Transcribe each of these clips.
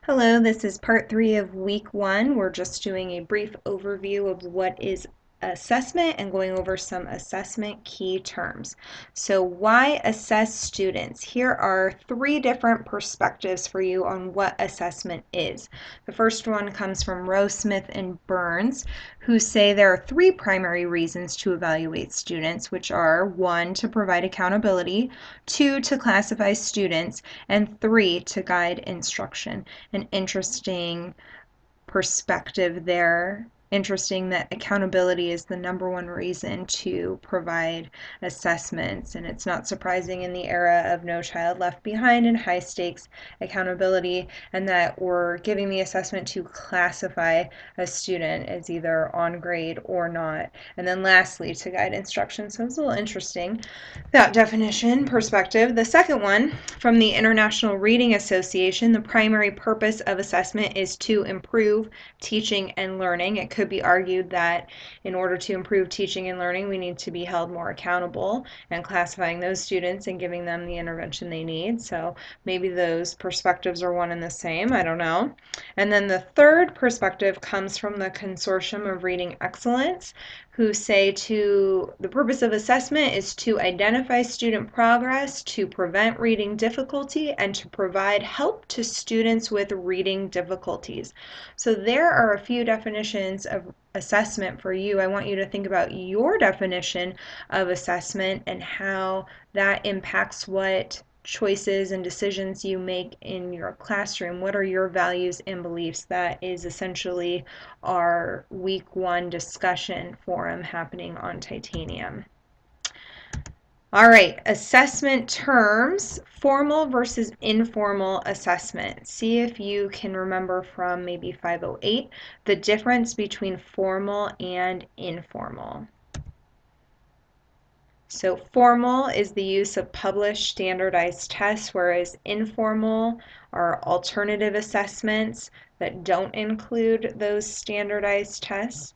Hello, this is part 3 of week 1. We're just doing a brief overview of what is assessment and going over some assessment key terms. So why assess students? Here are 3 different perspectives for you on what assessment is. The first one comes from Rowe, Smith, and Burns, who say there are 3 primary reasons to evaluate students, which are 1, to provide accountability, 2, to classify students, and 3, to guide instruction. An interesting perspective there. Interesting that accountability is the number one reason to provide assessments, and it's not surprising in the era of No Child Left Behind and high stakes accountability, and that we're giving the assessment to classify a student as either on grade or not. And then lastly, to guide instruction. So it's a little interesting, that definition perspective. The second one from the International Reading Association, the primary purpose of assessment is to improve teaching and learning. It could be argued that in order to improve teaching and learning, we need to be held more accountable and classifying those students and giving them the intervention they need. So maybe those perspectives are one and the same. I don't know. And then the third perspective comes from the Consortium of Reading Excellence, who say the purpose of assessment is to identify student progress, to prevent reading difficulty, and to provide help to students with reading difficulties. So there are a few definitions of assessment for you. I want you to think about your definition of assessment and how that impacts what choices and decisions you make in your classroom. What are your values and beliefs? That is essentially our week 1 discussion forum happening on Titanium. All right, assessment terms, formal versus informal assessment. See if you can remember from maybe 508 the difference between formal and informal. So formal is the use of published standardized tests, whereas informal are alternative assessments that don't include those standardized tests.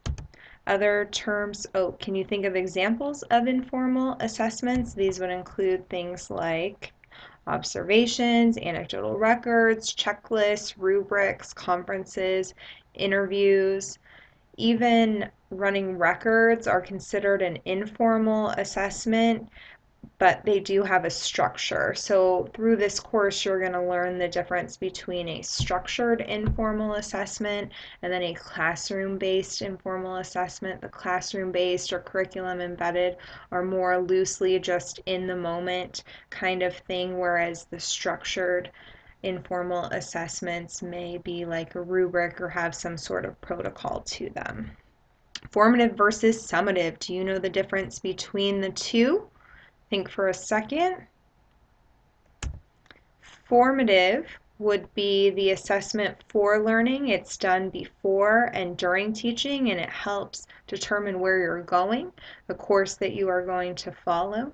Other terms, can you think of examples of informal assessments? These would include things like observations, anecdotal records, checklists, rubrics, conferences, interviews. Even running records are considered an informal assessment, but they do have a structure. So through this course, you're going to learn the difference between a structured informal assessment and then a classroom-based informal assessment. The classroom-based or curriculum embedded are more loosely just in the moment kind of thing, whereas the structured informal assessments may be like a rubric or have some sort of protocol to them. Formative versus summative. Do you know the difference between the two? Think for a second. Formative would be the assessment for learning. It's done before and during teaching, and it helps determine where you're going, the course that you are going to follow.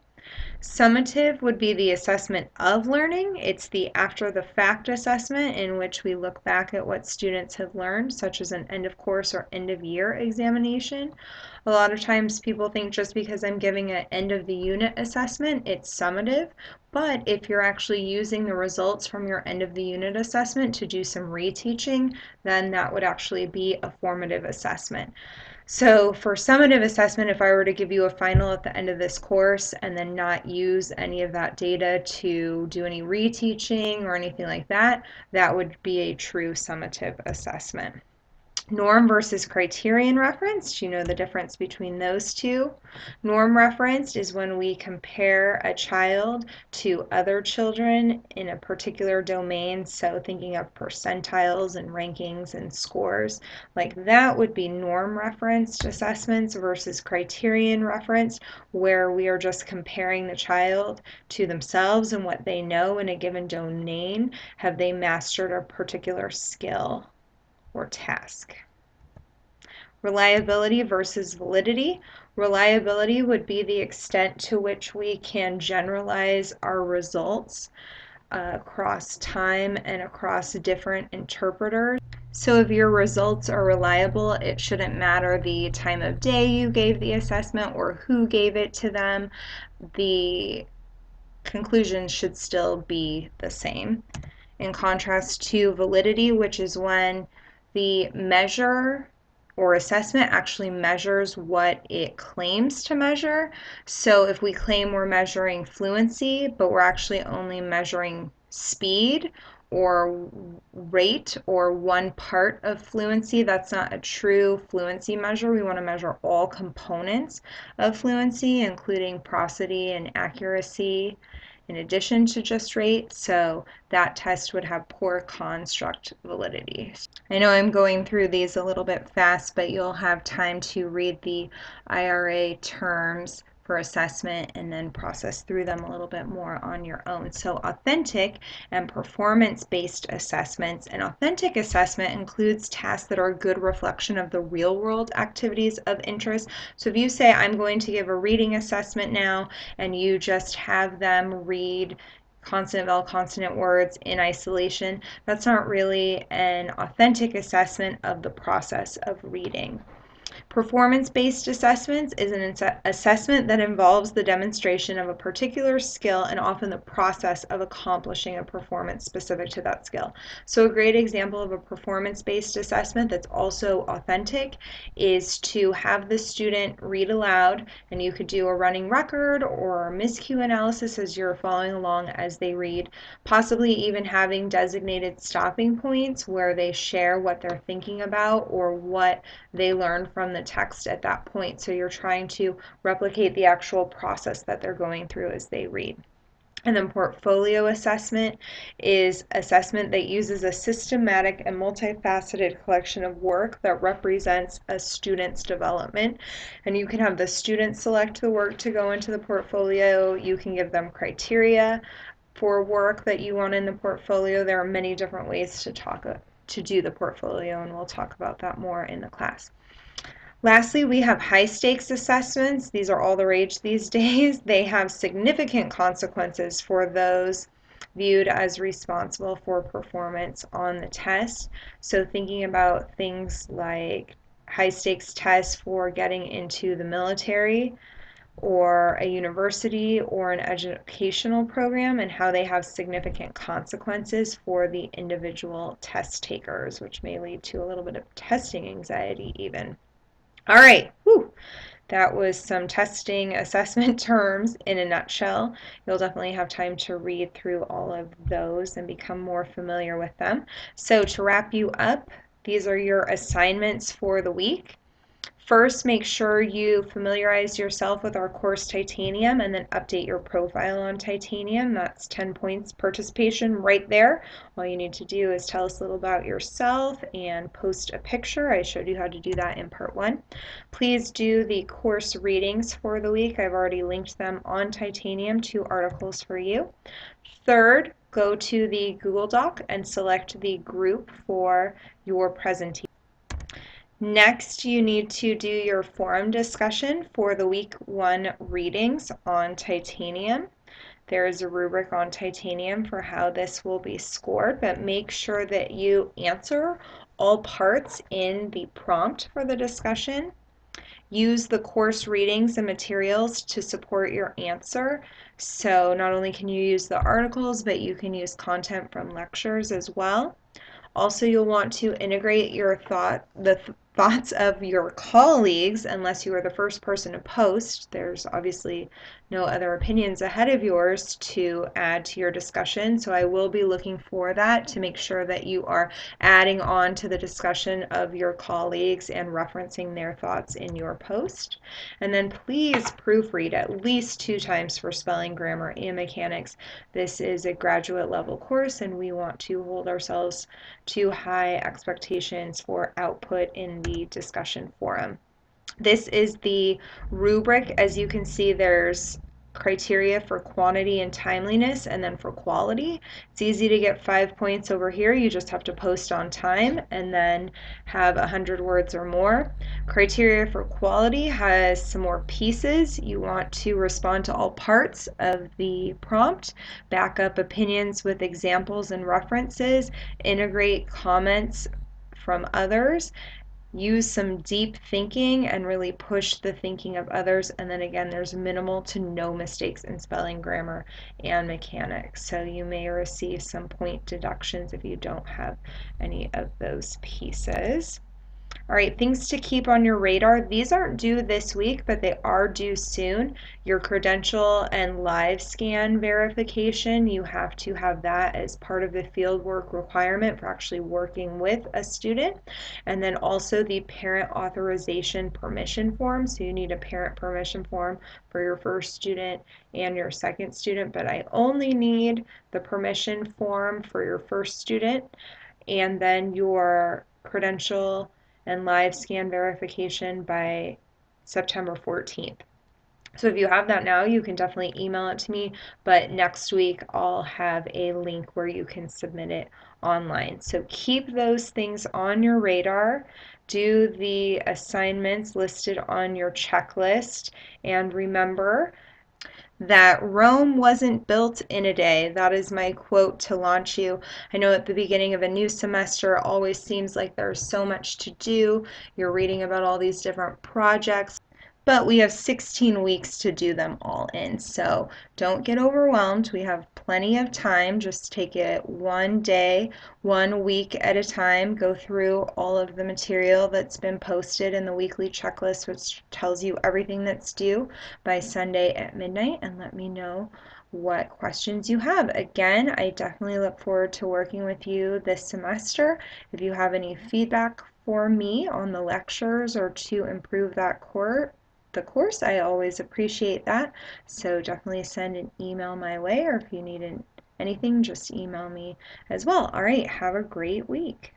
Summative would be the assessment of learning. It's the after the fact assessment in which we look back at what students have learned, such as an end of course or end of year examination. A lot of times people think just because I'm giving an end of the unit assessment, it's summative. But if you're actually using the results from your end of the unit assessment to do some reteaching, then that would actually be a formative assessment. So for summative assessment, if I were to give you a final at the end of this course and then not use any of that data to do any reteaching or anything like that, that would be a true summative assessment. Norm versus criterion referenced. You know the difference between those two. Norm referenced is when we compare a child to other children in a particular domain, so thinking of percentiles and rankings and scores, like that would be norm referenced assessments versus criterion referenced, where we are just comparing the child to themselves and what they know in a given domain. Have they mastered a particular skill or task? Reliability versus validity. Reliability would be the extent to which we can generalize our results across time and across different interpreters. So if your results are reliable, it shouldn't matter the time of day you gave the assessment or who gave it to them. The conclusions should still be the same. in contrast to validity, which is when the measure or assessment actually measures what it claims to measure. So if we claim we're measuring fluency, but we're actually only measuring speed or rate or one part of fluency, that's not a true fluency measure. We want to measure all components of fluency, including prosody and accuracy, in addition to just rate, so that test would have poor construct validity. I know I'm going through these a little bit fast, but you'll have time to read the IRA terms for assessment and then process through them a little bit more on your own. So authentic and performance-based assessments. An authentic assessment includes tasks that are a good reflection of the real-world activities of interest. So if you say, I'm going to give a reading assessment now, and you just have them read consonant, vowel, consonant words in isolation, that's not really an authentic assessment of the process of reading. Performance-based assessments is an assessment that involves the demonstration of a particular skill and often the process of accomplishing a performance specific to that skill. So a great example of a performance-based assessment that's also authentic is to have the student read aloud, and you could do a running record or miscue analysis as you're following along as they read, possibly even having designated stopping points where they share what they're thinking about or what they learned from the text at that point. So you're trying to replicate the actual process that they're going through as they read. And then portfolio assessment is assessment that uses a systematic and multifaceted collection of work that represents a student's development. And you can have the student select the work to go into the portfolio. You can give them criteria for work that you want in the portfolio. There are many different ways to do the portfolio, and we'll talk about that more in the class. Lastly, we have high stakes assessments. These are all the rage these days. They have significant consequences for those viewed as responsible for performance on the test. So thinking about things like high stakes tests for getting into the military or a university or an educational program, and how they have significant consequences for the individual test takers, which may lead to a little bit of testing anxiety even. All right, whew. That was some testing assessment terms in a nutshell. You'll definitely have time to read through all of those and become more familiar with them. So to wrap you up, these are your assignments for the week. First, make sure you familiarize yourself with our course Titanium and then update your profile on Titanium. That's 10 points participation right there. All you need to do is tell us a little about yourself and post a picture. I showed you how to do that in part 1. Please do the course readings for the week. I've already linked them on Titanium, 2 articles for you. Third, go to the Google Doc and select the group for your presentation. Next, you need to do your forum discussion for the week 1 readings on Titanium. There is a rubric on Titanium for how this will be scored, but make sure that you answer all parts in the prompt for the discussion. Use the course readings and materials to support your answer. So not only can you use the articles, but you can use content from lectures as well. Also, you'll want to integrate the thoughts of your colleagues, unless you are the first person to post. There's obviously no other opinions ahead of yours to add to your discussion, so I will be looking for that to make sure that you are adding on to the discussion of your colleagues and referencing their thoughts in your post. And then please proofread at least 2 times for spelling, grammar, and mechanics. This is a graduate level course, and we want to hold ourselves to high expectations for output in the discussion forum. This is the rubric. As you can see, there's criteria for quantity and timeliness, and then for quality. It's easy to get 5 points over here. You just have to post on time and then have 100 words or more. Criteria for quality has some more pieces. You want to respond to all parts of the prompt, back up opinions with examples and references, integrate comments from others, use some deep thinking and really push the thinking of others. And then again, there's minimal to no mistakes in spelling, grammar, and mechanics. So you may receive some point deductions if you don't have any of those pieces. All right, things to keep on your radar. These aren't due this week, but they are due soon. Your credential and live scan verification, you have to have that as part of the fieldwork requirement for actually working with a student. And then also the parent authorization permission form. So you need a parent permission form for your first student and your second student, but I only need the permission form for your first student and then your credential and live scan verification by September 14th. So if you have that now, you can definitely email it to me, but next week I'll have a link where you can submit it online. So keep those things on your radar. Do the assignments listed on your checklist, and remember that Rome wasn't built in a day. That is my quote to launch you. I know at the beginning of a new semester, it always seems like there's so much to do. You're reading about all these different projects, but we have 16 weeks to do them all in. So don't get overwhelmed. We have plenty of time. Just take it one day, 1 week at a time. Go through all of the material that's been posted in the weekly checklist, which tells you everything that's due by Sunday at midnight, and let me know what questions you have. Again, I definitely look forward to working with you this semester. If you have any feedback for me on the lectures or to improve that course, I always appreciate that. So definitely send an email my way, or if you need anything, just email me as well. All right, have a great week.